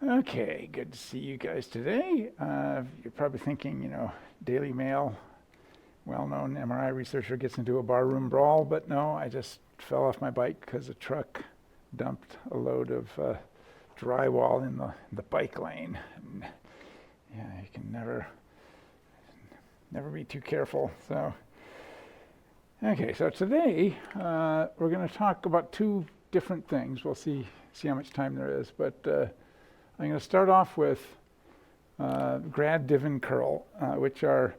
Okay, good to see you guys today. You're probably thinking, Daily Mail, well-known MRI researcher gets into a barroom brawl, but no, I just fell off my bike because a truck dumped a load of drywall in the bike lane. And, yeah, you can never be too careful. So, okay, so today we're going to talk about two different things. We'll see how much time there is, but I'm going to start off with GradDivCurl, which are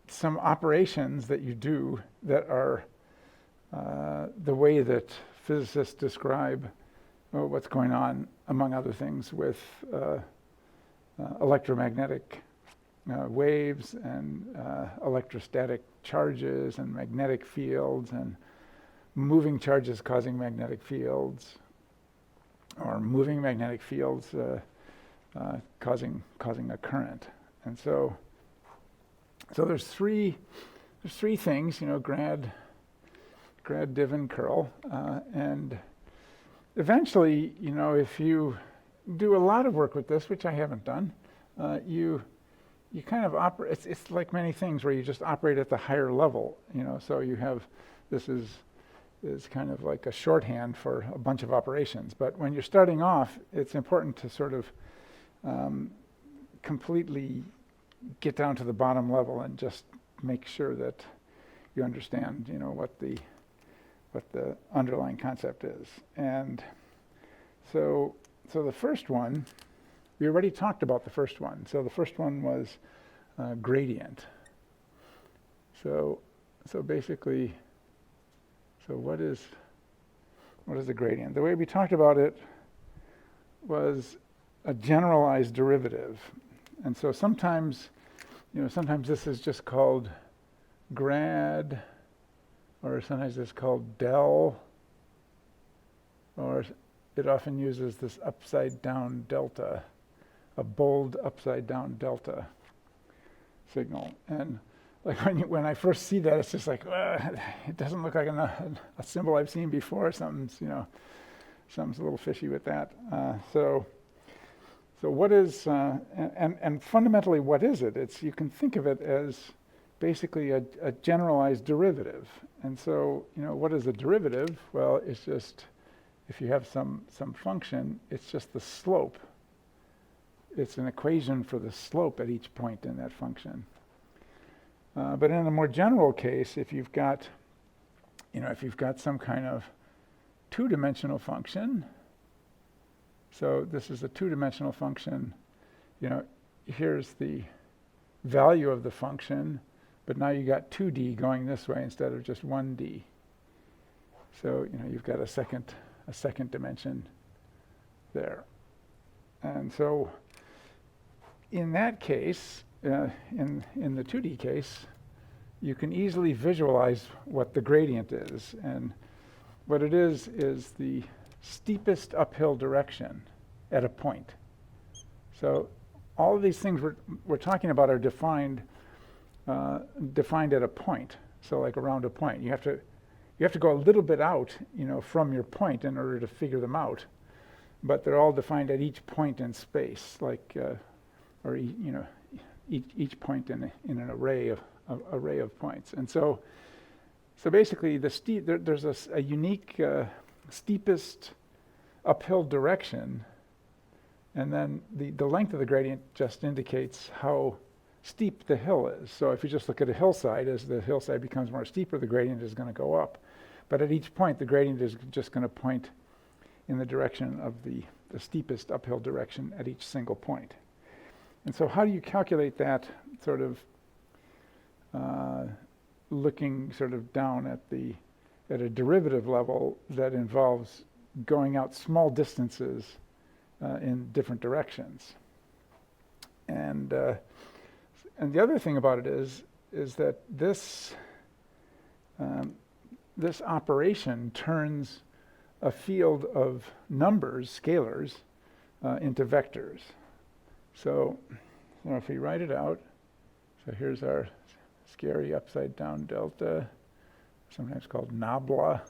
some operations that you do that are the way that physicists describe what's going on, among other things, with electromagnetic waves and electrostatic charges and magnetic fields and moving charges causing magnetic fields, or moving magnetic fields causing a current. And so there's three things, grad, div, and curl, and eventually, if you do a lot of work with this, which I haven't done, you kind of operate. It's like many things where you just operate at the higher level, So you have this is kind of like a shorthand for a bunch of operations. But when you're starting off, it's important to sort of completely get down to the bottom level and just make sure that you understand, what the underlying concept is. And so the first one, we already talked about the first one. So the first one was gradient. So basically, so what is a gradient? The way we talked about it was a generalized derivative. And so sometimes this is just called grad, or sometimes it's called del, or it often uses this upside down delta, a bold upside down delta signal. And like when I first see that, it's just like, it doesn't look like a symbol I've seen before. Something's a little fishy with that. So what is, and fundamentally, what is it? You can think of it as basically a generalized derivative. And so, what is a derivative? Well, it's just, if you have some function, it's just the slope. It's an equation for the slope at each point in that function. But in a more general case, if you've got some kind of two-dimensional function, so this is a two-dimensional function, here's the value of the function, but now you got 2D going this way instead of just 1D. So, you've got a second dimension there. And so in that case, in the 2D case, you can easily visualize what the gradient is. And what it is the steepest uphill direction at a point. So all of these things we're talking about are defined at a point. So like around a point. You have to go a little bit out, from your point in order to figure them out. But they're all defined at each point in space, like each point in an array of points. And so basically there's a unique steepest uphill direction, and then the length of the gradient just indicates how steep the hill is. So if you just look at a hillside, as the hillside becomes more steeper, the gradient is going to go up. But at each point, the gradient is just going to point in the direction of the steepest uphill direction at each single point. And so how do you calculate that, sort of looking sort of down at a derivative level that involves going out small distances in different directions? And the other thing about it is that this operation turns a field of numbers, scalars, into vectors. So if we write it out, so here's our scary upside down delta, sometimes called nabla.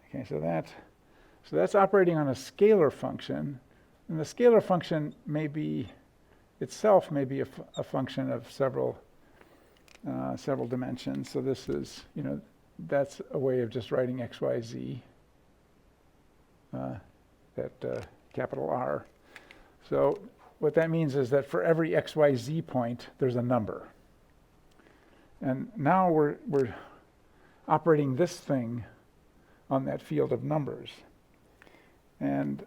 Okay, so So that's operating on a scalar function, and the scalar function may be itself may be a function of several dimensions. So this is, that's a way of just writing x, y, z, that capital R. So what that means is that for every x, y, z point, there's a number. And now we're operating this thing on that field of numbers. And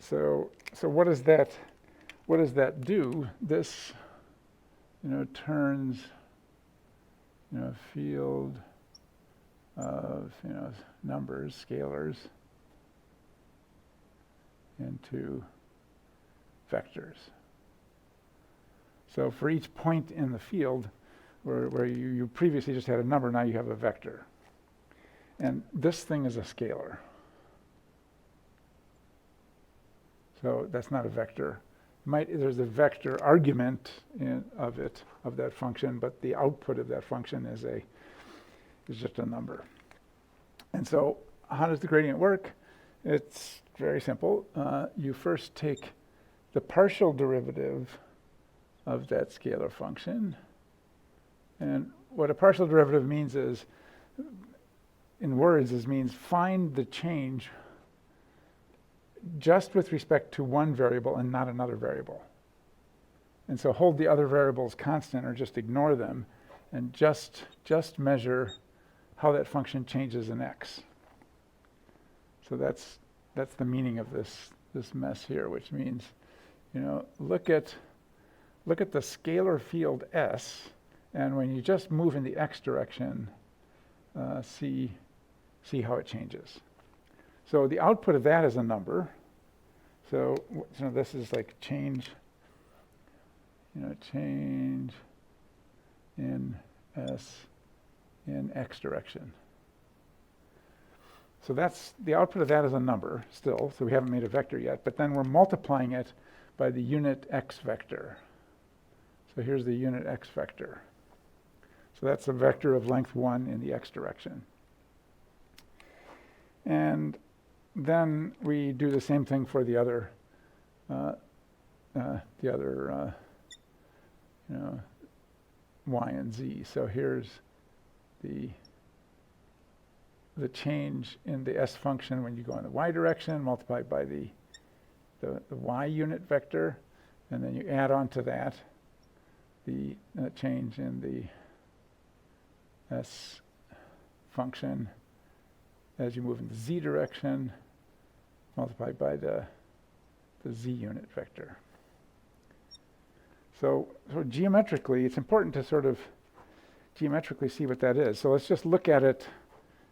so what does that do? This, turns, field of, numbers, scalars, into vectors. So for each point in the field where you previously just had a number, now you have a vector. And this thing is a scalar. So that's not a vector. There's a vector argument of that function, but the output of that function is just a number. And so how does the gradient work? It's very simple. You first take the partial derivative of that scalar function. And what a partial derivative means is, in words, means find the change just with respect to one variable and not another variable. And so hold the other variables constant or just ignore them and just measure how that function changes in x. So that's the meaning of this mess here, which means, look at the scalar field S, and when you just move in the x direction, see how it changes. So the output of that is a number. So this is like change in S in x direction. So that's the output of that is a number still, so we haven't made a vector yet, but then we're multiplying it by the unit x vector. So here's the unit x vector. So that's a vector of length 1 in the x direction. And then we do the same thing for the other y and z. So here's the change in the s function when you go in the y direction, multiplied by the y unit vector, and then you add on to that the change in the s function as you move in the z direction, multiplied by the z unit vector. So geometrically, it's important to sort of geometrically see what that is. So let's just look at it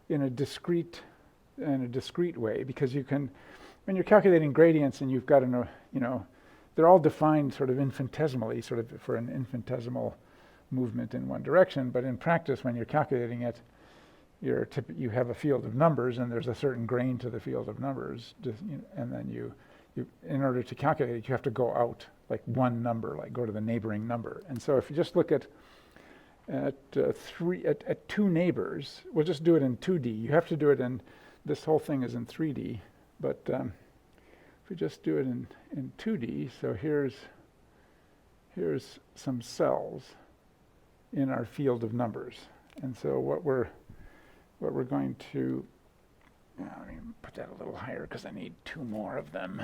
in a discrete way, because you can, when you're calculating gradients and you've got they're all defined sort of infinitesimally, sort of for an infinitesimal movement in one direction. But in practice, when you're calculating it, you have a field of numbers, and there's a certain grain to the field of numbers, and then you in order to calculate it, you have to go out like one number, like go to the neighboring number. And so if you just look at two neighbors, we'll just do it in 2D. You have to do it in, this whole thing is in 3D, but if we just do it in 2D, so here's some cells in our field of numbers. And so what we're going to, let me put that a little higher because I need two more of them.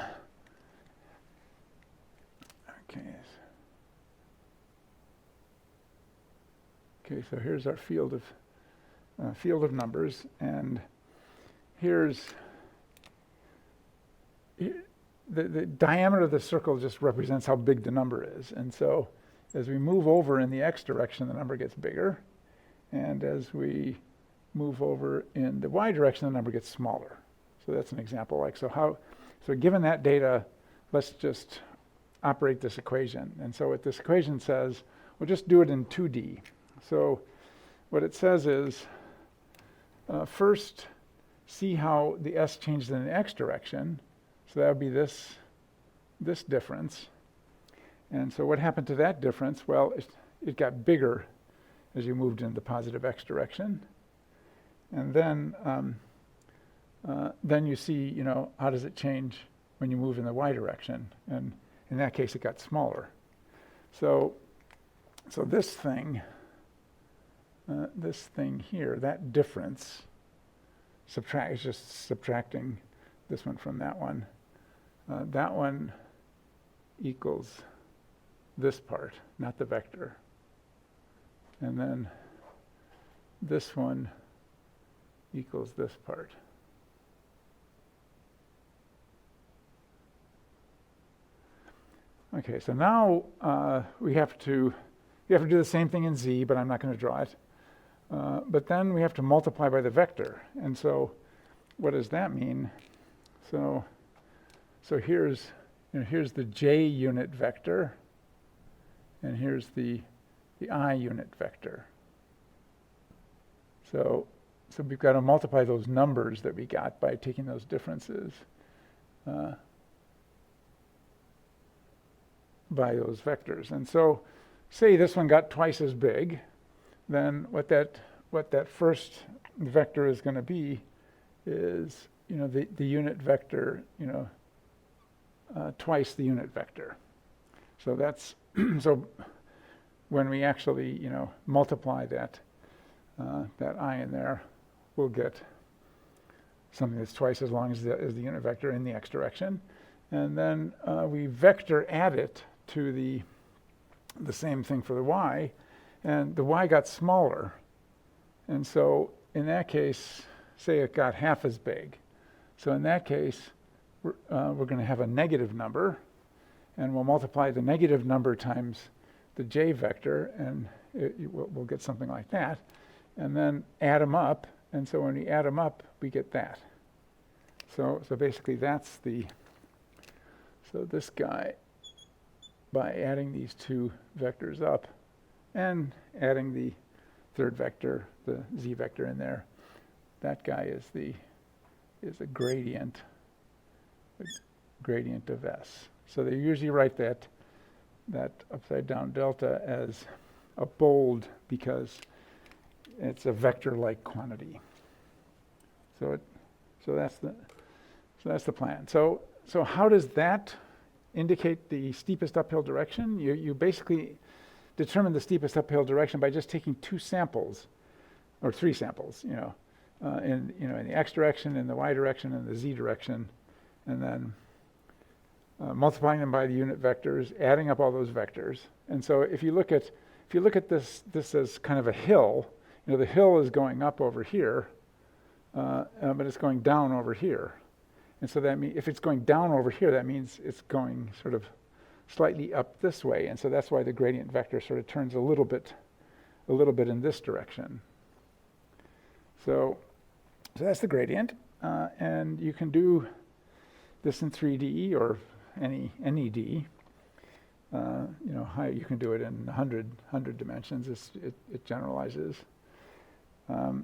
Okay, so here's our field of numbers, and here's the diameter of the circle just represents how big the number is. And so as we move over in the x direction, the number gets bigger, and as we move over in the y direction, the number gets smaller. So that's an example. So given that data, let's just operate this equation. And so what this equation says, we'll just do it in 2D. So what it says is, first see how the s changes in the x direction. So that would be this difference. And so what happened to that difference? Well, it got bigger as you moved in the positive x direction. And then then you see, how does it change when you move in the y direction? And in that case, it got smaller. So this thing here, that difference, is just subtracting this one from that one. That one equals this part, not the vector. And then this one equals this part. Okay, so now we have to do the same thing in z, but I'm not going to draw it. But then we have to multiply by the vector. And so what does that mean? So here's the j unit vector, and here's the I unit vector. So we've got to multiply those numbers that we got by taking those differences by those vectors. And so say this one got twice as big, then what that first vector is going to be is the unit vector twice the unit vector. So that's so when we actually multiply that I in there, we'll get something that's twice as long as the unit vector in the x direction, and then we vector add it to the same thing for the y, and the y got smaller, and so in that case, say it got half as big. So in that case, we're going to have a negative number, and we'll multiply the negative number times the j vector, and we'll get something like that, and then add them up, and so when we add them up, we get that. So basically that's so this guy, by adding these two vectors up and adding the third vector, the z vector in there, that guy is a gradient of s. So they usually write that upside down delta as a bold because it's a vector-like quantity. So that's the plan. So how does that indicate the steepest uphill direction? You basically determine the steepest uphill direction by just taking two samples, or three samples, in the x direction, in the y direction, and the z direction, and then multiplying them by the unit vectors, adding up all those vectors. And so if you look at this as kind of a hill, the hill is going up over here, but it's going down over here. And so that means if it's going down over here, that means it's going sort of slightly up this way. And so that's why the gradient vector sort of turns a little bit in this direction. So that's the gradient, and you can do this in 3D or any D. You can do it in 100 dimensions. It generalizes, and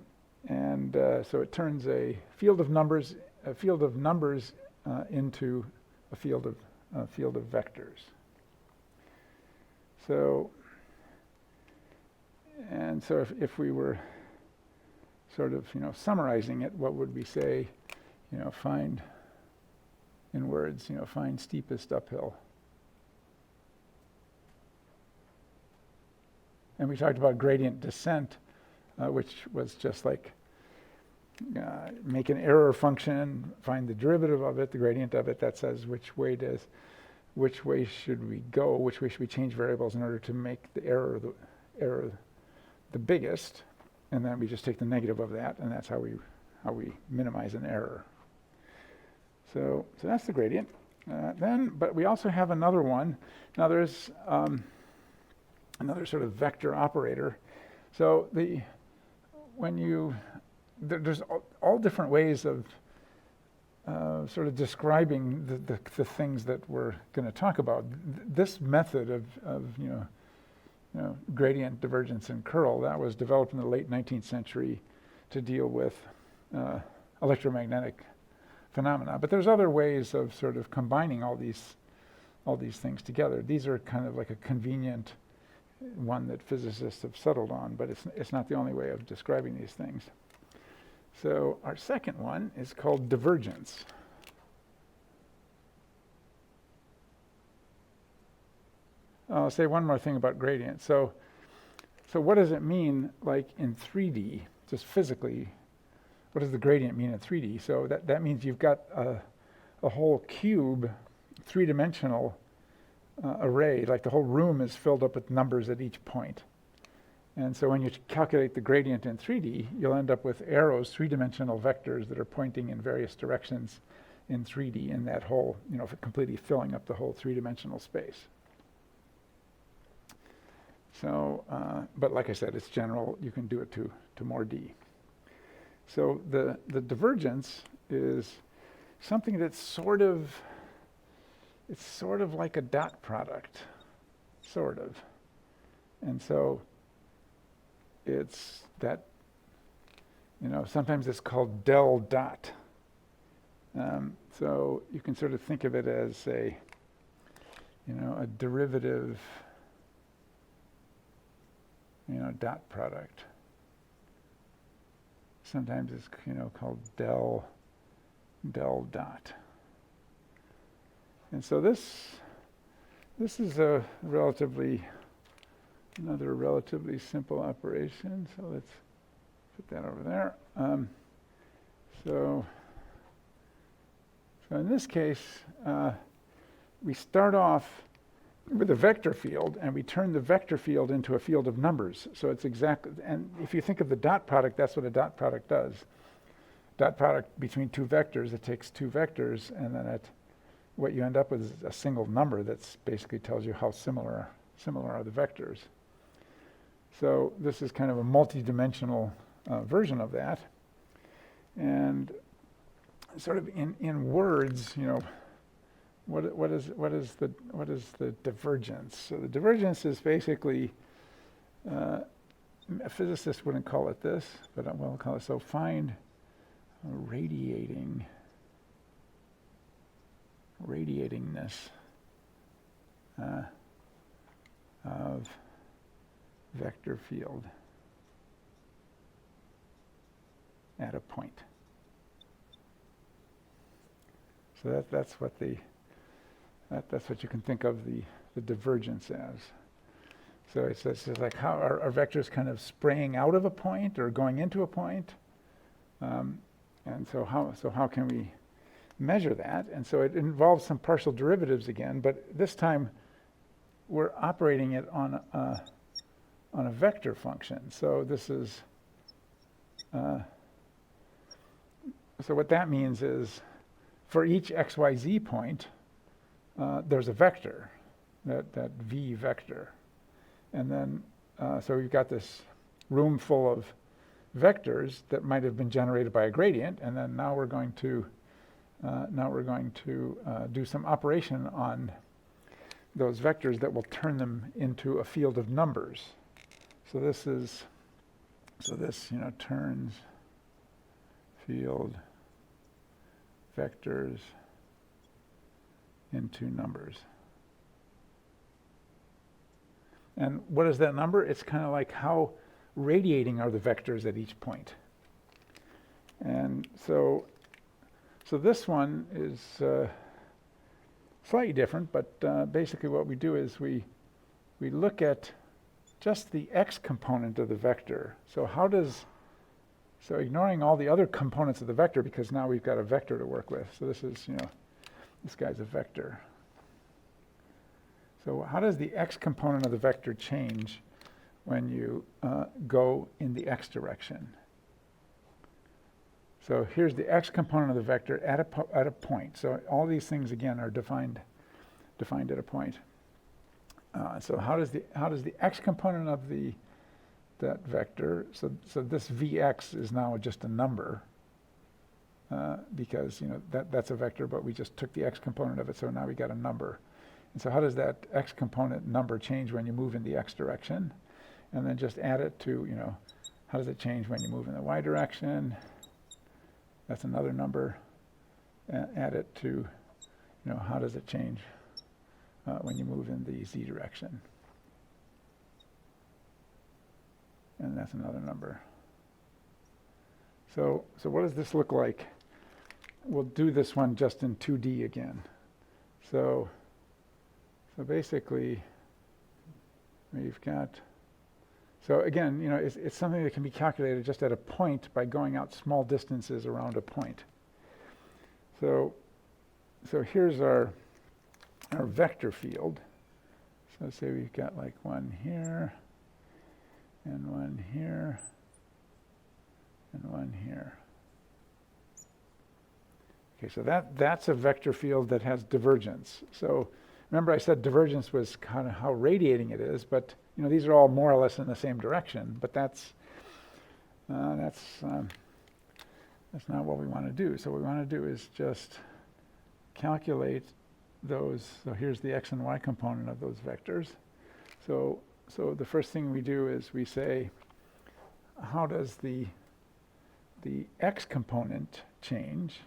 so it turns a field of numbers into a field of vectors. So if we were sort of summarizing it, what would we say? Find in words. Find steepest uphill. And we talked about gradient descent, which was just like make an error function, find the derivative of it, the gradient of it, that says which way should we go, which way should we change variables in order to make the error the biggest, and then we just take the negative of that, and that's how we minimize an error. So that's the gradient. But we also have another one. Now there's another sort of vector operator. So there's all different ways of sort of describing the things that we're going to talk about. This method of gradient, divergence, and curl, that was developed in the late 19th century to deal with electromagnetic phenomena. But there's other ways of sort of combining all these things together. These are kind of like a convenient one that physicists have settled on, but it's not the only way of describing these things. So our second one is called divergence. I'll say one more thing about gradient. So what does it mean, like in 3D, just physically? What does the gradient mean in 3D? So that means you've got a whole cube, three-dimensional array, like the whole room is filled up with numbers at each point. And so when you calculate the gradient in 3D, you'll end up with arrows, three-dimensional vectors that are pointing in various directions in 3D in that whole, completely filling up the whole three-dimensional space. So, but like I said, it's general. You can do it to more D. So the divergence is something that's sort of like a dot product, sort of. And so it's that, sometimes it's called del dot. So you can sort of think of it as a derivative, dot product. Sometimes it's, called del dot. And so this is another relatively simple operation. So let's put that over there. So in this case, we start off with a vector field, and we turn the vector field into a field of numbers. So it's exactly, and if you think of the dot product, that's what a dot product does. Dot product between two vectors, it takes two vectors, and then what you end up with is a single number that's basically tells you how similar are the vectors. So this is kind of a multi-dimensional version of that. And sort of in words, what is the divergence? So the divergence is basically, a physicist wouldn't call it this, but we'll call it, so find radiatingness of vector field at a point. So that's what you can think of the divergence as. So it's like how are vectors kind of spraying out of a point or going into a point? And so how can we measure that? And so it involves some partial derivatives again, but this time we're operating it on a vector function. So this is so what that means is for each xyz point, there's a vector, that v vector. And then, so we've got this room full of vectors that might have been generated by a gradient, and then now we're going to do some operation on those vectors that will turn them into a field of numbers. So this turns field vectors into numbers. And what is that number? It's kind of like how radiating are the vectors at each point. And so this one is slightly different, but basically what we do is we look at just the x component of the vector. So ignoring all the other components of the vector, because now we've got a vector to work with. So this is, this guy's a vector. So how does the x component of the vector change when you go in the x direction? So here's the x component of the vector at a point. So all these things again are defined at a point. So how does the x component of that vector? So this vx is now just a number because that's a vector, but we just took the x component of it, so now we got a number. And so how does that x component number change when you move in the x direction? And then just add it to, how does it change when you move in the y direction? That's another number. Add it to, how does it change when you move in the z direction? And that's another number. So what does this look like? We'll do this one just in 2D again. So basically, we've got, so again, you know, it's something that can be calculated just at a point by going out small distances around a point. So here's our vector field. So say we've got like one here, and one here, and one here. Okay, so that's a vector field that has divergence. So remember I said divergence was kind of how radiating it is, but you know, these are all more or less in the same direction, but that's not what we want to do. So what we want to do is just calculate those. So here's the x and y component of those vectors. So the first thing we do is we say, how does the x component change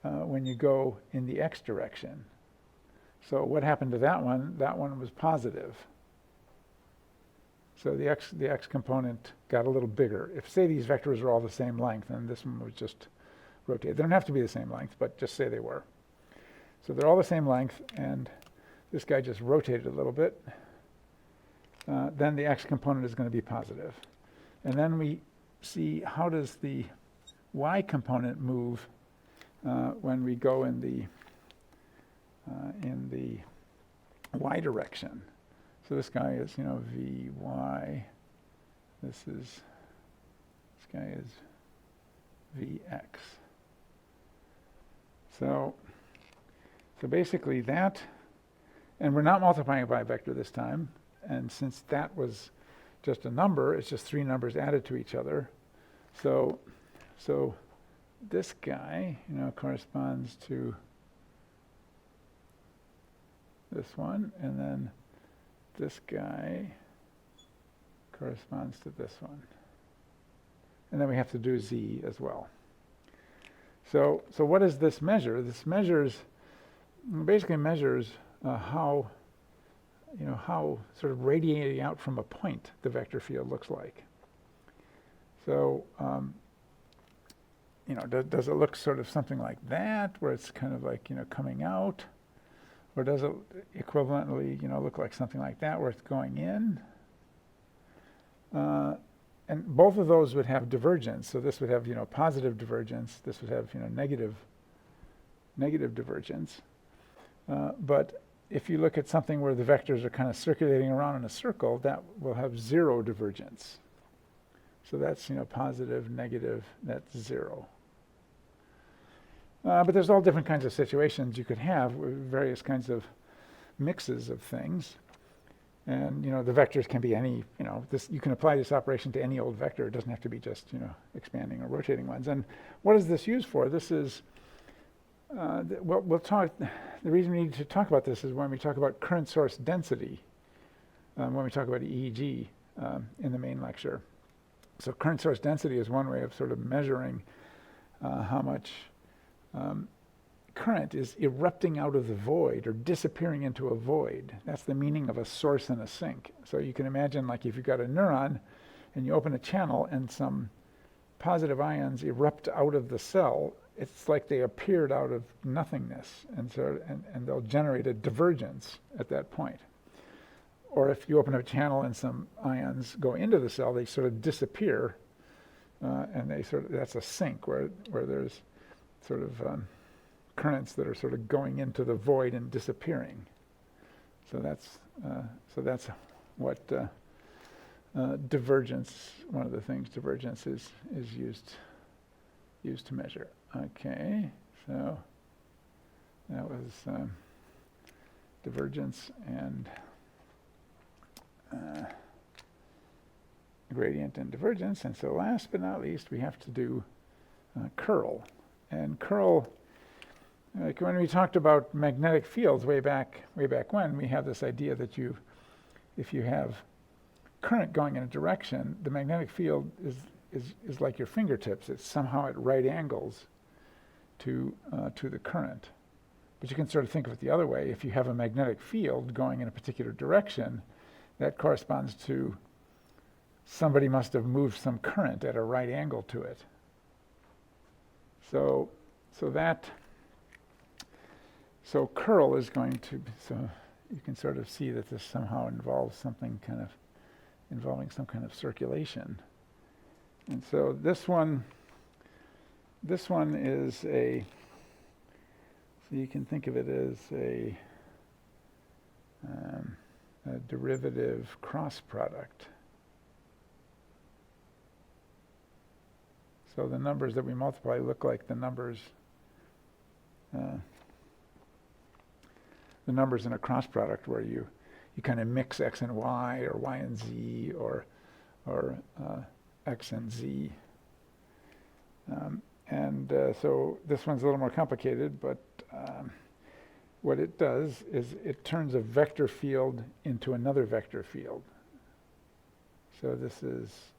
when you go in the x direction? So what happened to that one? That one was positive. So the x component got a little bigger. If, say, these vectors are all the same length, and this one was just rotated. They don't have to be the same length, but just say they were. So they're all the same length, and this guy just rotated a little bit. Then the x component is going to be positive. And then we see, how does the y component move when we go in the y direction? So this guy is, you know, Vy. This guy is Vx. So basically that, and we're not multiplying it by a vector this time, and since that was just a number, it's just three numbers added to each other. So this guy, you know, corresponds to this one, and then this guy corresponds to this one. And then we have to do z as well. So what does this measure? This basically measures how sort of radiating out from a point the vector field looks like. So you know, does it look sort of something like that, where it's kind of like, you know, coming out? Or does it equivalently, you know, look like something like that, where it's going in? And both of those would have divergence. So this would have, you know, positive divergence. This would have, you know, negative divergence. But if you look at something where the vectors are kind of circulating around in a circle, that will have zero divergence. So that's, you know, positive, negative, that's zero. But there's all different kinds of situations you could have with various kinds of mixes of things. And, you know, the vectors can be any, you know, you can apply this operation to any old vector. It doesn't have to be just, you know, expanding or rotating ones. And what is this used for? This is, we'll talk, the reason we need to talk about this is when we talk about current source density, when we talk about EEG in the main lecture. So current source density is one way of sort of measuring how much current is erupting out of the void or disappearing into a void. That's the meaning of a source and a sink. So you can imagine, like, if you've got a neuron and you open a channel and some positive ions erupt out of the cell, it's like they appeared out of nothingness, and they'll generate a divergence at that point. Or if you open a channel and some ions go into the cell, they sort of disappear, and that's a sink where there's sort of currents that are sort of going into the void and disappearing. So that's what divergence. One of the things divergence is used to measure. Okay, so that was divergence and gradient and divergence. And so last but not least, we have to do curl. And curl, like when we talked about magnetic fields way back when, we have this idea that if you have current going in a direction, the magnetic field is like your fingertips. It's somehow at right angles to the current. But you can sort of think of it the other way. If you have a magnetic field going in a particular direction, that corresponds to somebody must have moved some current at a right angle to it. So curl is going to, so you can sort of see that this somehow involves something kind of, involving some kind of circulation. And so this one is a, so you can think of it as a derivative cross product. So the numbers that we multiply look like the numbers in a cross product, where you kind of mix x and y, or y and z, or x and z. So this one's a little more complicated, but what it does is it turns a vector field into another vector field. So this is,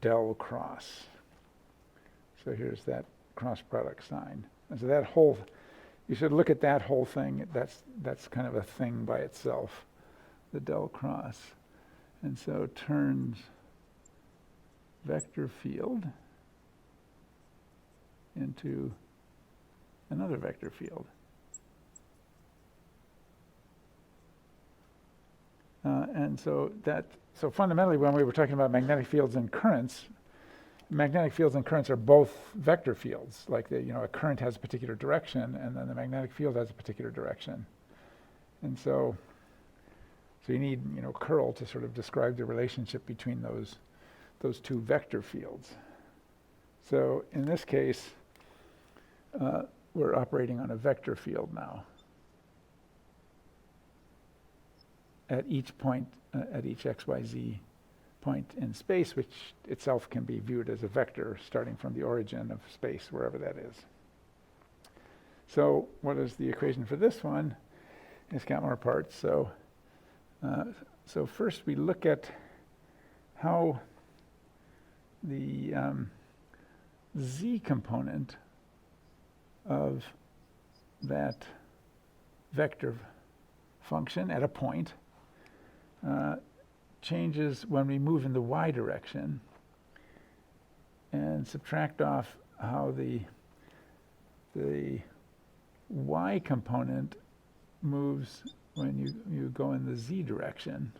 del cross. So here's that cross product sign. And so that whole, you should look at that whole thing. That's kind of a thing by itself, the del cross. And so turns vector field into another vector field. And so fundamentally, when we were talking about magnetic fields and currents are both vector fields. Like a current has a particular direction, and then the magnetic field has a particular direction. And so you need, curl to sort of describe the relationship between those two vector fields. So in this case, we're operating on a vector field now. At each point, at each x, y, z point in space, which itself can be viewed as a vector starting from the origin of space, wherever that is. So what is the equation for this one? It's got more parts. So first we look at how the z component of that vector function at a point changes when we move in the y direction, and subtract off how the y component moves when you go in the z direction.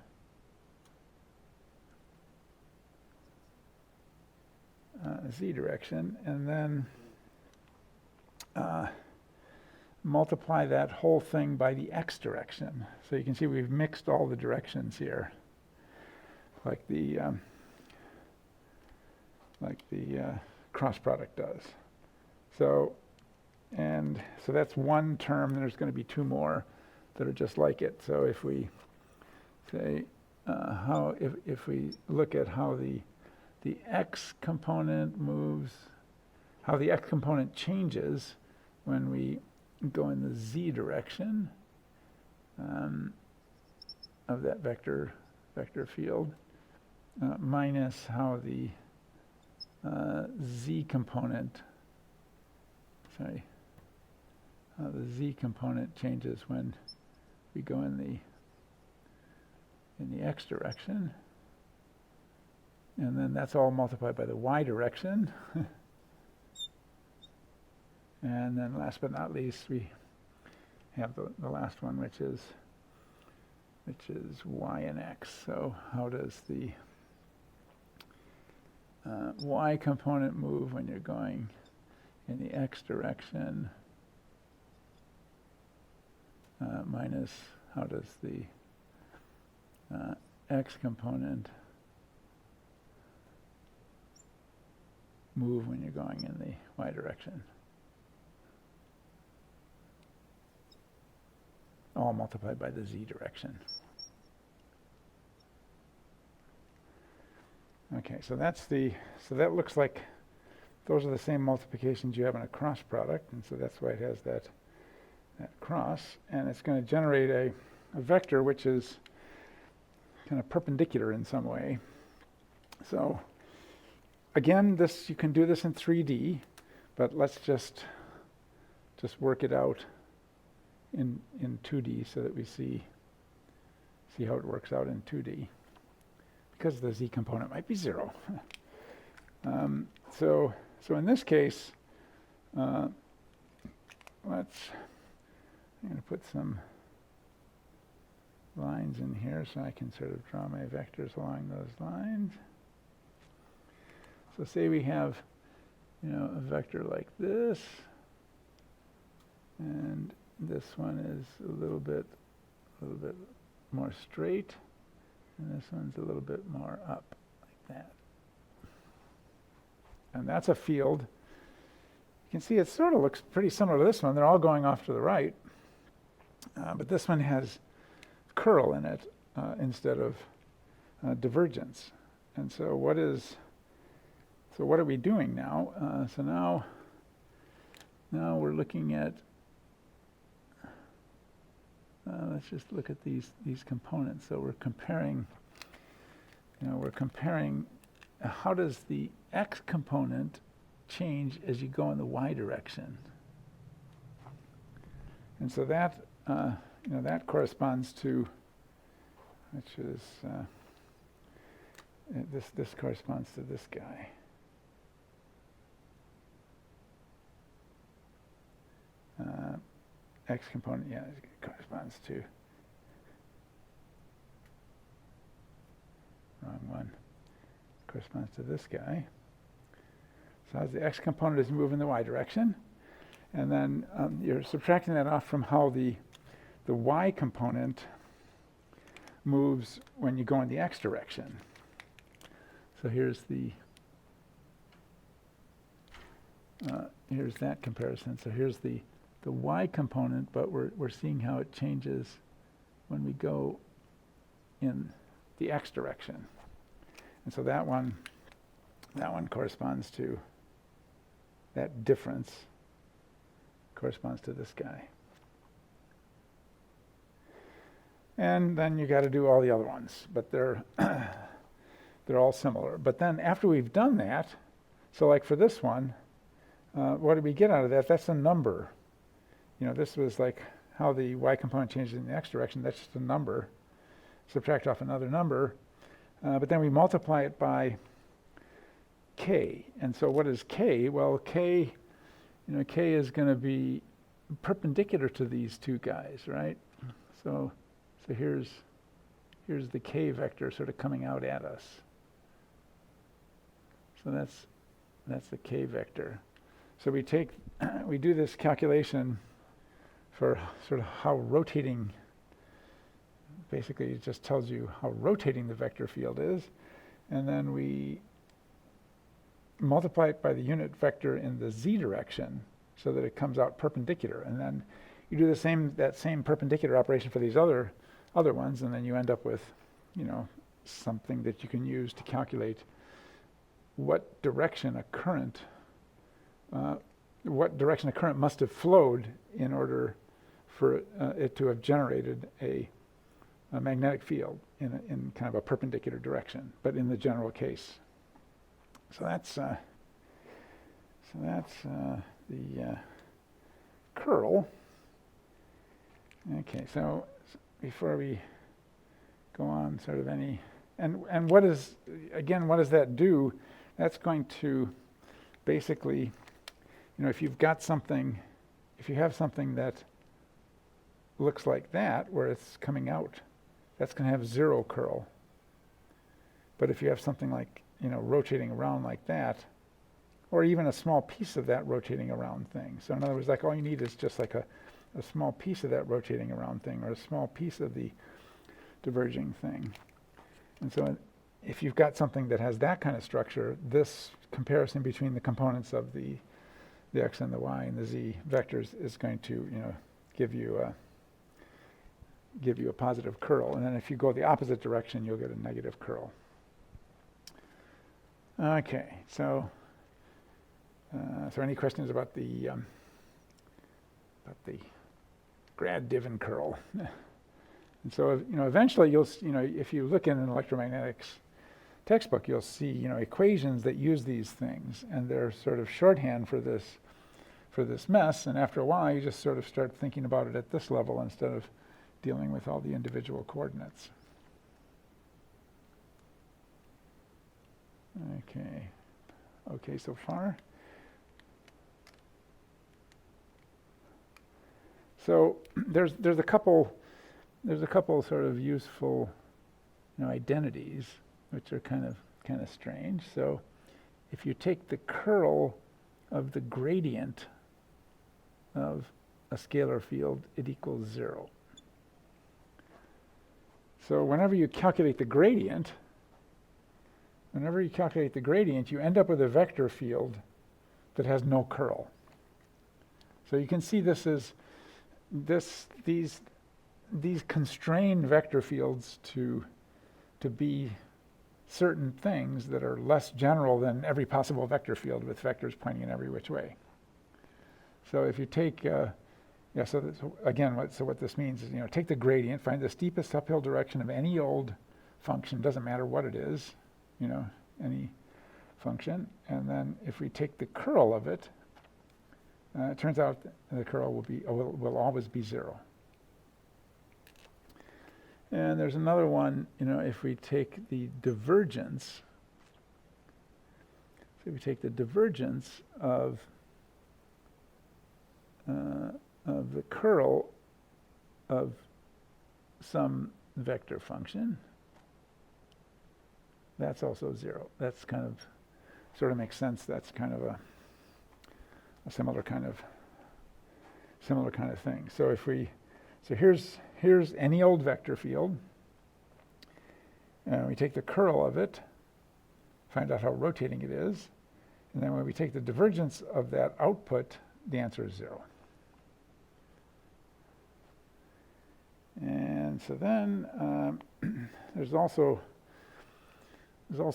And then multiply that whole thing by the x direction. So you can see we've mixed all the directions here, like the cross product does. So that's one term, and there's going to be two more that are just like it. So if we say if we look at how the x component moves, how the x component changes when we go in the z direction of that vector field, minus how the z component changes when we go in the x direction, and then that's all multiplied by the y direction. And then last but not least, we have the last one, which is y and x. So how does the y component move when you're going in the x direction, minus how does the x component move when you're going in the y direction? All multiplied by the z direction. Okay, so that looks like those are the same multiplications you have in a cross product, and so that's why it has that cross, and it's going to generate a vector which is kind of perpendicular in some way. So again, you can do this in 3D, but let's just work it out in 2D so that we see how it works out in 2D, because the z component might be 0. So in this case, I'm going to put some lines in here so I can sort of draw my vectors along those lines. So say we have, a vector like this, and this one is a little bit more straight, and this one's a little bit more up, like that. And that's a field. You can see it sort of looks pretty similar to this one. They're all going off to the right, but this one has curl in it instead of divergence. And so what are we doing now? So now we're looking at, let's just look at these components. So we're comparing, how does the x component change as you go in the y direction? And so that, that corresponds to, which is, this corresponds to this guy. X component, yeah, it corresponds to, wrong one, corresponds to this guy. So as the x component is moving in the y direction, and then you're subtracting that off from how the y component moves when you go in the x direction. So here's here's that comparison. So here's the y component, but we're seeing how it changes when we go in the x direction. And so that one corresponds to, that difference corresponds to this guy. And then you got to do all the other ones, but they're all similar. But then after we've done that, so like for this one, what do we get out of that? That's a number. This was like how the y component changes in the x direction. That's just a number. Subtract off another number. But then we multiply it by k. And so what is k? Well, k is going to be perpendicular to these two guys, right? So here's the k vector sort of coming out at us. So that's the k vector. So we do this calculation for sort of how rotating, basically it just tells you how rotating the vector field is, and then we multiply it by the unit vector in the z direction so that it comes out perpendicular, and then you do that same perpendicular operation for these other ones, and then you end up with something that you can use to calculate what direction a current must have flowed in order for it to have generated a magnetic field in kind of a perpendicular direction, but in the general case. So that's the curl. Okay, so before we go on, sort of and what does that do? That's going to basically, if you have something that looks like that, where it's coming out, that's going to have zero curl. But if you have something like, rotating around like that, or even a small piece of that rotating around thing. So in other words, like all you need is just like a small piece of that rotating around thing, or a small piece of the diverging thing. And so if you've got something that has that kind of structure, this comparison between the components of the x and the y and the z vectors is going to, give you a positive curl. And then if you go the opposite direction, you'll get a negative curl. Okay, so any questions about the GradDivCurl? And so, eventually you'll, if you look in an electromagnetics textbook, you'll see, equations that use these things, and they're sort of shorthand for this mess. And after a while, you just sort of start thinking about it at this level instead of dealing with all the individual coordinates. Okay, so far. So there's a couple sort of useful, identities, which are kind of strange. So if you take the curl of the gradient of a scalar field, it equals 0. So whenever you calculate the gradient, you end up with a vector field that has no curl. So you can see these constrain vector fields to be certain things that are less general than every possible vector field with vectors pointing in every which way. So if you take, what this means is, take the gradient, find the steepest uphill direction of any old function, doesn't matter what it is, any function, and then if we take the curl of it, it turns out the curl will always be 0. And there's another one, if we take the divergence, so we take the divergence of the curl of some vector function, that's also 0. That's sort of makes sense. That's kind of a similar kind of thing. So here's any old vector field, and we take the curl of it, find out how rotating it is, and then when we take the divergence of that output, the answer is 0. And so then there's also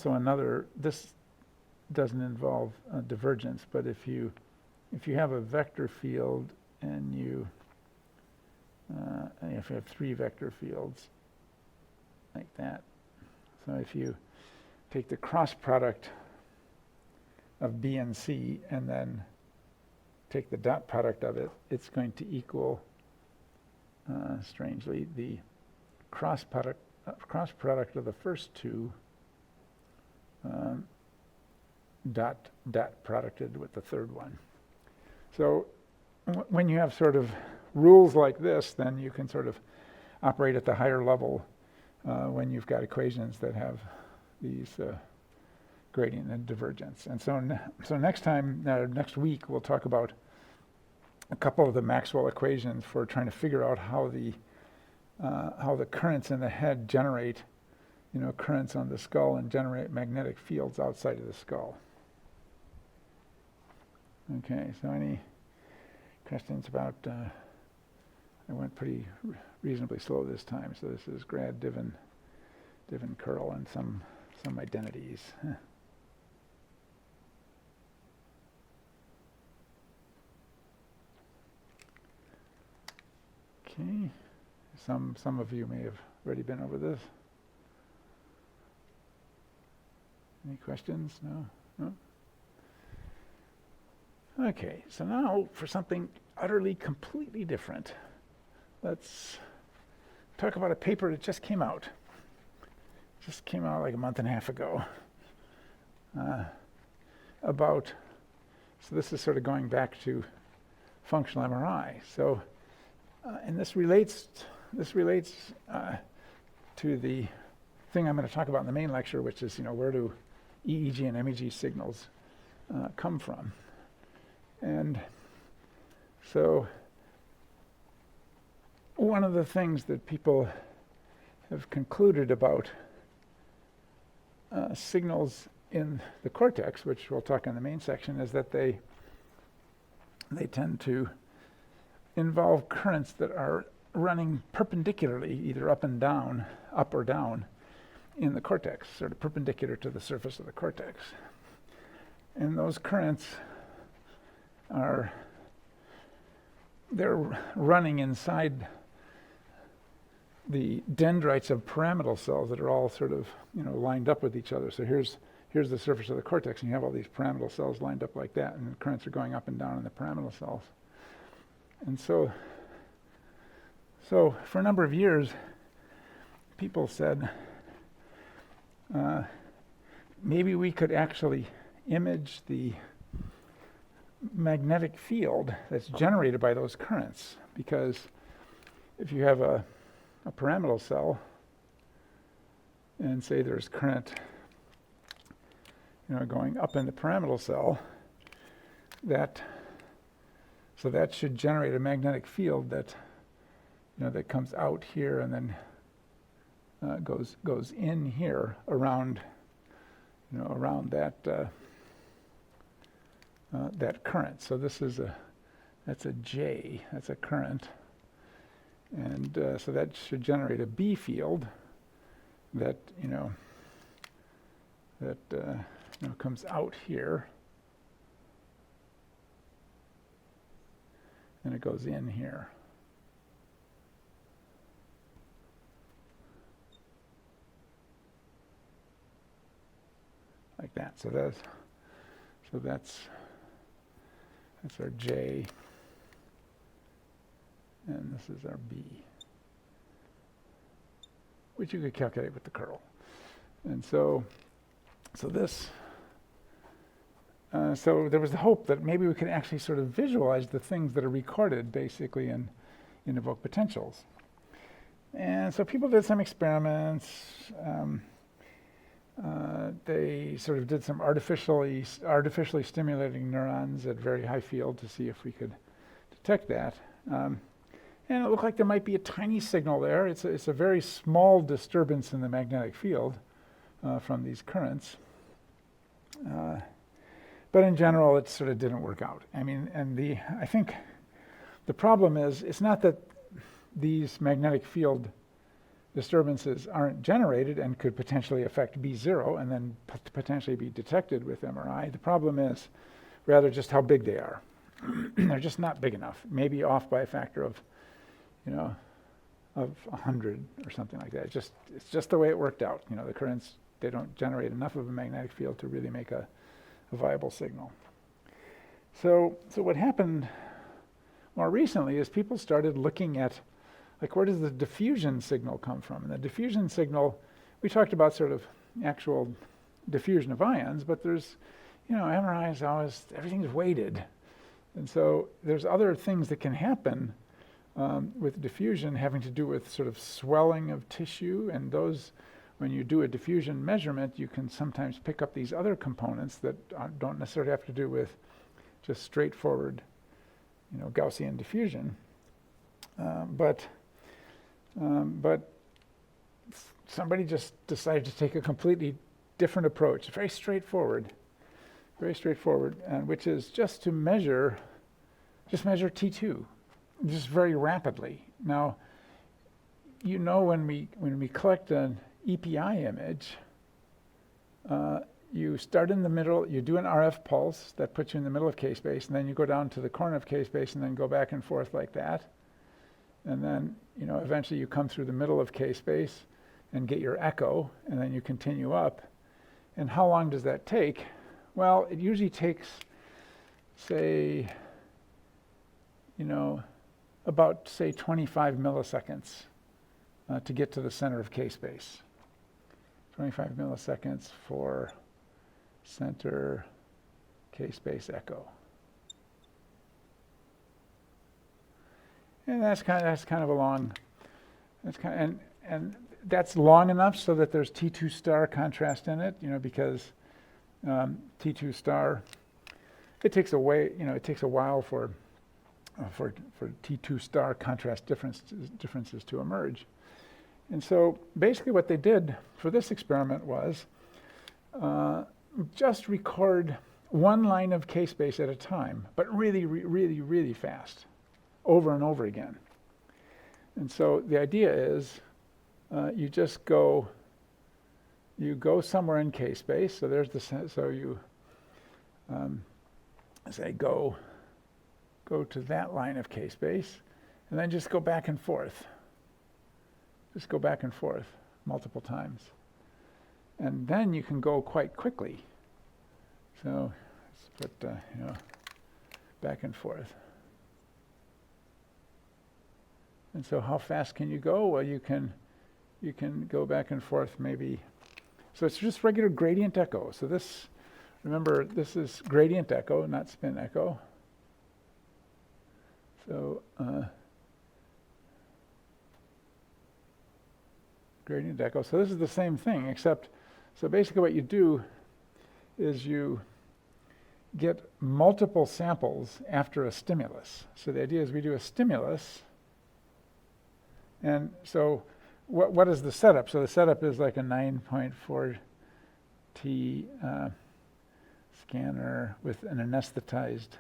another. This doesn't involve divergence, but if you have a vector field and if you have 3 vector fields like that, so if you take the cross product of B and C and then take the dot product of it, it's going to equal, strangely, the cross product of the first 2 dot producted with the third one. So when you have sort of rules like this, then you can sort of operate at the higher level when you've got equations that have these gradient and divergence. And so next week, we'll talk about a couple of the Maxwell equations for trying to figure out how the currents in the head generate, currents on the skull and generate magnetic fields outside of the skull. Okay, so any questions about, I went pretty reasonably slow this time, so this is GradDivCurl and some identities. Okay, some of you may have already been over this. Any questions? No? Okay, so now for something utterly, completely different. Let's talk about a paper that just came out. Just came out like a month and a half ago. So this is sort of going back to functional MRI. So, and this relates to the thing I'm going to talk about in the main lecture, which is, where do EEG and MEG signals come from? And so one of the things that people have concluded about signals in the cortex, which we'll talk in the main section, is that they tend to involve currents that are running perpendicularly, either up or down in the cortex, sort of perpendicular to the surface of the cortex. And those currents they're running inside the dendrites of pyramidal cells that are all sort of, lined up with each other. So here's the surface of the cortex, and you have all these pyramidal cells lined up like that, and the currents are going up and down in the pyramidal cells. And so for a number of years, people said, maybe we could actually image the magnetic field that's generated by those currents. Because if you have a pyramidal cell, and say there's current, going up in the pyramidal cell, so that should generate a magnetic field that, that comes out here and then goes in here around, around that that current. So this is that's a J, that's a current, and so that should generate a B field that comes out here, and it goes in here. Like that. So that's our J, and this is our B, which you could calculate with the curl. And so this, so there was the hope that maybe we could actually sort of visualize the things that are recorded basically in evoked potentials. And so people did some experiments. They sort of did some artificially stimulating neurons at very high field to see if we could detect that. And it looked like there might be a tiny signal there. It's a very small disturbance in the magnetic field from these currents. But in general, it sort of didn't work out. I mean, and I think the problem is, it's not that these magnetic field disturbances aren't generated and could potentially affect B0 and then potentially be detected with MRI. The problem is rather just how big they are. They're just not big enough, maybe off by a factor of 100 or something like that. It's just the way it worked out. The currents, they don't generate enough of a magnetic field to really make a viable signal. So what happened more recently is people started looking at, like, where does the diffusion signal come from? And the diffusion signal, we talked about sort of actual diffusion of ions, but there's, MRI is always, everything's weighted. And so there's other things that can happen with diffusion having to do with sort of swelling of tissue, and those, when you do a diffusion measurement, you can sometimes pick up these other components that don't necessarily have to do with just straightforward, Gaussian diffusion. But somebody just decided to take a completely different approach, very straightforward, and which is just to measure T2, just very rapidly. Now, when we collect an EPI image, you start in the middle, you do an RF pulse that puts you in the middle of K-space, and then you go down to the corner of K-space and then go back and forth like that. And then, eventually you come through the middle of K-space and get your echo, and then you continue up. And how long does that take? Well, it usually takes, say, about, say, 25 milliseconds to get to the center of K-space. 25 milliseconds for center K-space echo. And that's kind of a long, and that's long enough so that there's T2 star contrast in it, because T2 star, it takes a while for T2 star contrast differences to emerge. And so basically what they did for this experiment was just record one line of K-space at a time, but really, really, really fast, over and over again. And so the idea is you go somewhere in K-space. So there's so you say go to that line of K-space, and then just go back and forth. Just go back and forth multiple times. And then you can go quite quickly. So let's put, back and forth. And so how fast can you go? Well, you can go back and forth maybe. So it's just regular gradient echo. So remember, this is gradient echo, not spin echo. So gradient deco. So this is the same thing, except, so basically what you do is you get multiple samples after a stimulus. So the idea is we do a stimulus, and so what is the setup? So the setup is like a 9.4 T scanner with an anesthetized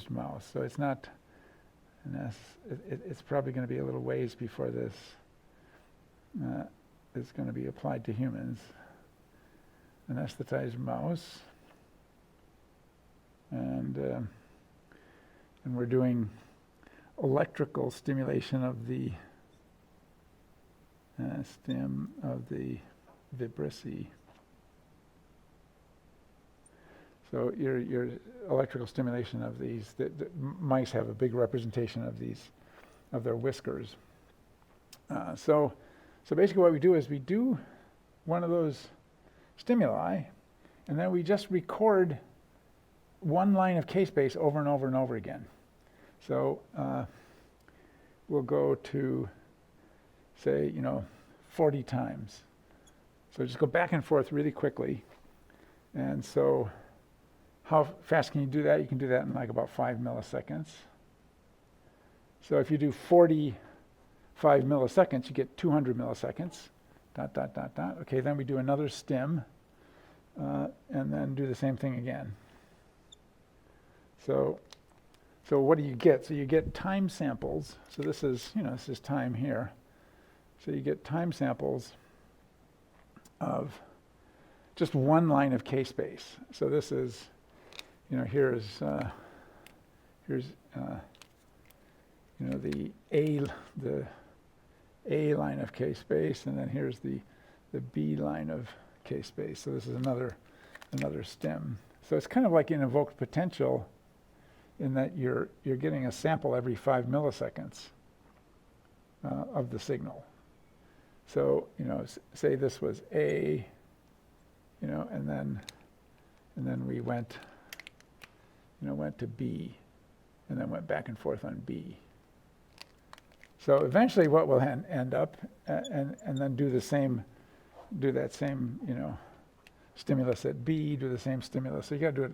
mouse. So it's not it's probably going to be a little ways before this is going to be applied to humans. Anesthetized mouse, and we're doing electrical stimulation of the stem of the vibrissae. So your electrical stimulation of these, the mice have a big representation of these, of their whiskers. So basically what we do is we do one of those stimuli, and then we just record one line of k-space over and over and over again. So we'll go to, say, 40 times. So just go back and forth really quickly. And so how fast can you do that? You can do that in like about 5 milliseconds. So if you do 45 milliseconds, you get 200 milliseconds. ... Okay, then we do another stim, and then do the same thing again. So what do you get? So you get time samples. So this is time here. So you get time samples of just one line of k-space. So this is, here's the A line of k-space, and then here's the B line of k-space. So this is another stim. So it's kind of like an evoked potential in that you're getting a sample every 5 milliseconds of the signal. So say this was A, and then we went to B, and then went back and forth on B. So eventually what we'll end up, and then do that same, stimulus at B, do the same stimulus. So you got to do it,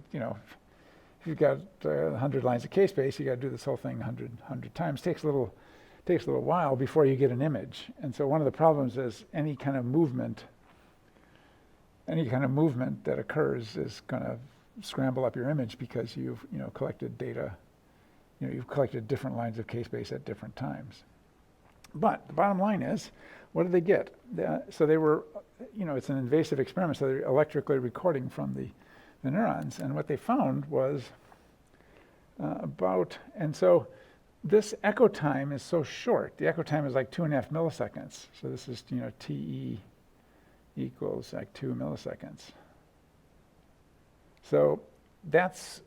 if you've got 100 lines of k-space, you got to do this whole thing 100 times. Takes a little while before you get an image. And so one of the problems is any kind of movement that occurs is going to scramble up your image because you've collected data, you've collected different lines of k-space at different times. But the bottom line is, what did they get? So they were, it's an invasive experiment, so they're electrically recording from the neurons, and what they found was and so this echo time is so short. The echo time is like 2.5 milliseconds. So this is, TE equals like 2 milliseconds. So that's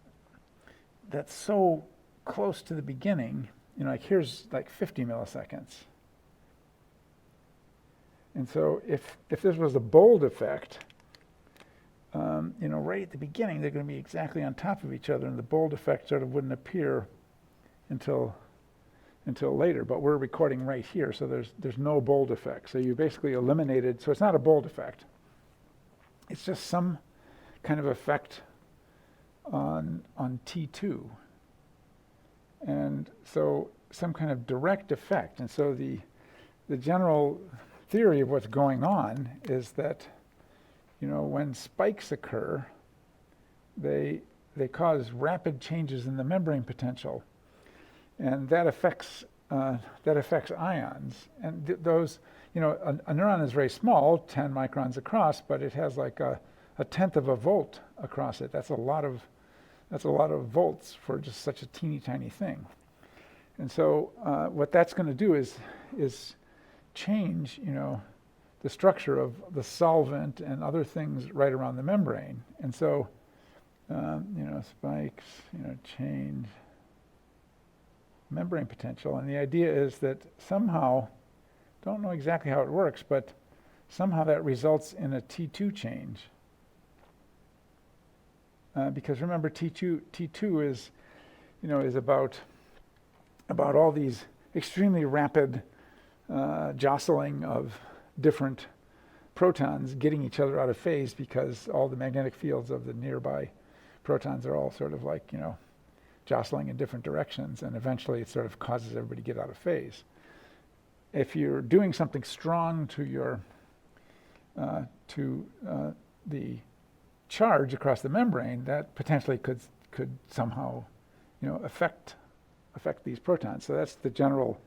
so close to the beginning. Like here's like 50 milliseconds. And so if this was a bold effect, right at the beginning, they're going to be exactly on top of each other, and the bold effect sort of wouldn't appear until later. But we're recording right here, so there's no bold effect. So you basically eliminated. So it's not a bold effect. It's just some kind of effect on T2, and so some kind of direct effect. And so the general theory of what's going on is that when spikes occur, they cause rapid changes in the membrane potential, and that affects ions. And those, a neuron is very small, 10 microns across, but it has like a tenth of a volt across it. That's a lot of volts for just such a teeny tiny thing. And so what that's going to do is change, the structure of the solvent and other things right around the membrane. And so, spikes, change membrane potential. And the idea is that somehow, don't know exactly how it works, but somehow that results in a T2 change. Because remember, T2 is is about all these extremely rapid jostling of different protons getting each other out of phase because all the magnetic fields of the nearby protons are all sort of like, jostling in different directions, and eventually it sort of causes everybody to get out of phase. If you're doing something strong to your the charge across the membrane, that potentially could somehow, affect these protons. So that's the general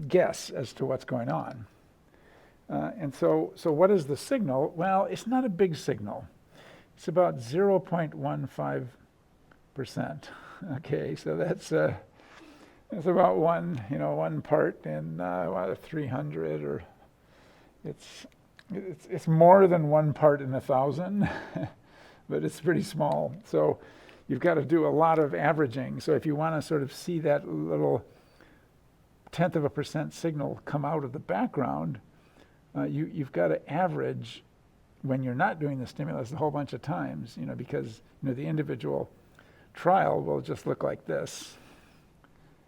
guess as to what's going on. And so what is the signal? Well, it's not a big signal. It's about 0.15%. Okay, so that's about one part in 300, or it's more than 1 part in 1,000, but it's pretty small. So you've got to do a lot of averaging. So if you want to sort of see that little 0.1% signal come out of the background, you've got to average when you're not doing the stimulus a whole bunch of times, because the individual trial will just look like this.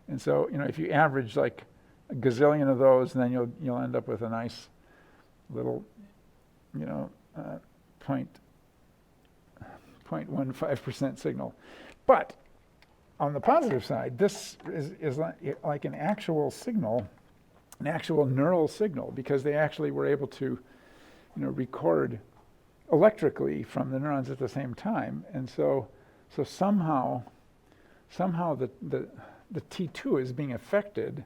And so, if you average like a gazillion of those, then you'll end up with a nice little, 0.15% signal. But on the positive side, this is like an actual signal, an actual neural signal, because they actually were able to, record electrically from the neurons at the same time. And so somehow the T2 is being affected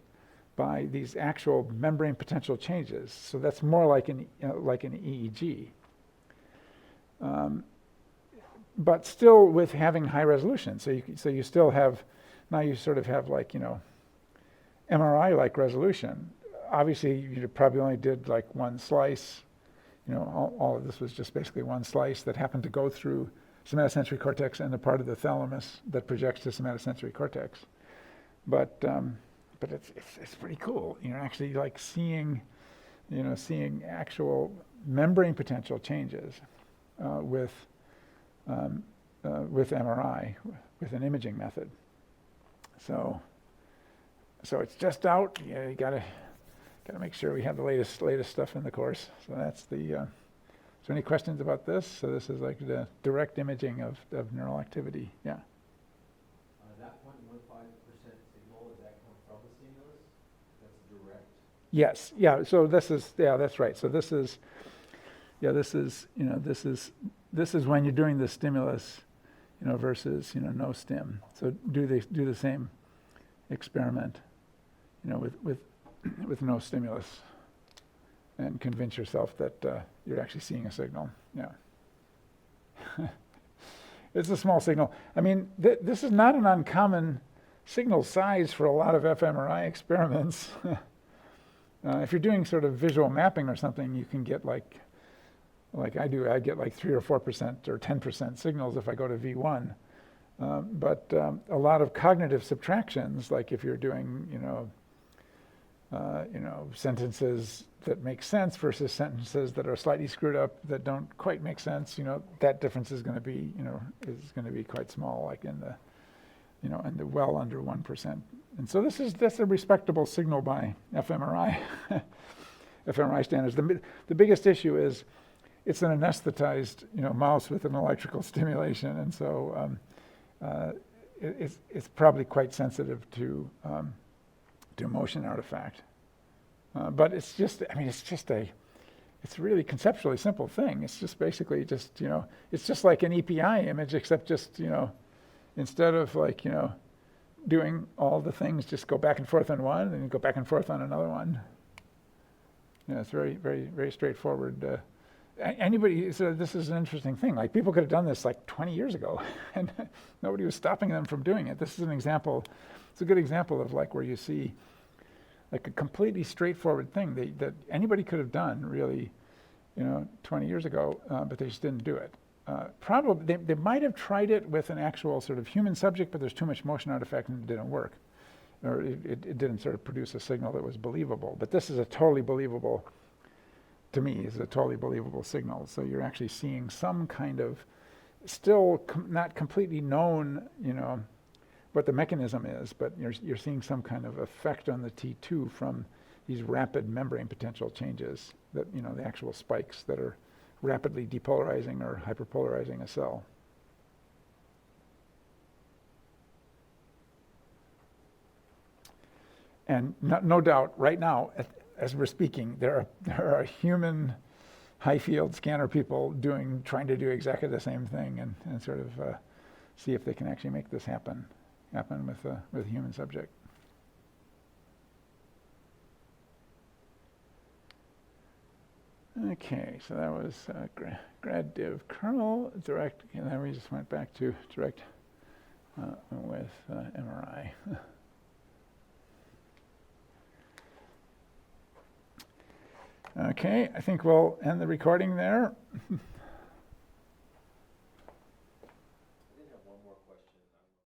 by these actual membrane potential changes. So that's more like an EEG. But still with having high resolution. So you still have, now you sort of have like, MRI-like resolution. Obviously, you probably only did like one slice. All of this was just basically one slice that happened to go through somatosensory cortex and the part of the thalamus that projects to somatosensory cortex. But it's pretty cool. Actually like seeing actual membrane potential changes with MRI, with an imaging method. So it's just out. You gotta make sure we have the latest stuff in the course. So that's the. Is there any questions about this? So this is like the direct imaging of neural activity. Yeah. That 0.15% signal, does that come from the stimulus? That's direct? Yes. Yeah. So this is, that's right. So this is when you're doing the stimulus, versus, no stim. So do the same experiment, with no stimulus, and convince yourself that you're actually seeing a signal. Yeah. It's a small signal. I mean, this is not an uncommon signal size for a lot of fMRI experiments. If you're doing sort of visual mapping or something, you can get like I do. I get like 3 or 4% or 10% signals if I go to V1. But a lot of cognitive subtractions, like if you're doing, sentences that make sense versus sentences that are slightly screwed up that don't quite make sense, that difference is going to be, quite small, like in the, in the well under 1%. And so that's a respectable signal by fMRI, fMRI standards. The biggest issue is it's an anesthetized, mouse with an electrical stimulation, and so it's probably quite sensitive to motion artifact. But it's just, it's a really conceptually simple thing. It's just basically just, it's just like an EPI image, except just, instead of like, doing all the things, just go back and forth on one, and go back and forth on another one. It's very, very, very straightforward. So this is an interesting thing. Like people could have done this like 20 years ago, and nobody was stopping them from doing it. This is an example. It's a good example of like where you see like a completely straightforward thing that anybody could have done really, 20 years ago, but they just didn't do it. Probably they might have tried it with an actual sort of human subject, but there's too much motion artifact and it didn't work, or it didn't sort of produce a signal that was believable. But this is a totally believable. To me, is a totally believable signal. So you're actually seeing some kind of, still not completely known, what the mechanism is, but you're seeing some kind of effect on the T2 from these rapid membrane potential changes, that, you know, the actual spikes that are rapidly depolarizing or hyperpolarizing a cell. And no doubt, right now, as we're speaking, there are human high field scanner people trying to do exactly the same thing, and sort of see if they can actually make this happen with a human subject. Okay, so that was GradDivCurl direct, and then we just went back to direct with MRI. Okay, I think we'll end the recording there.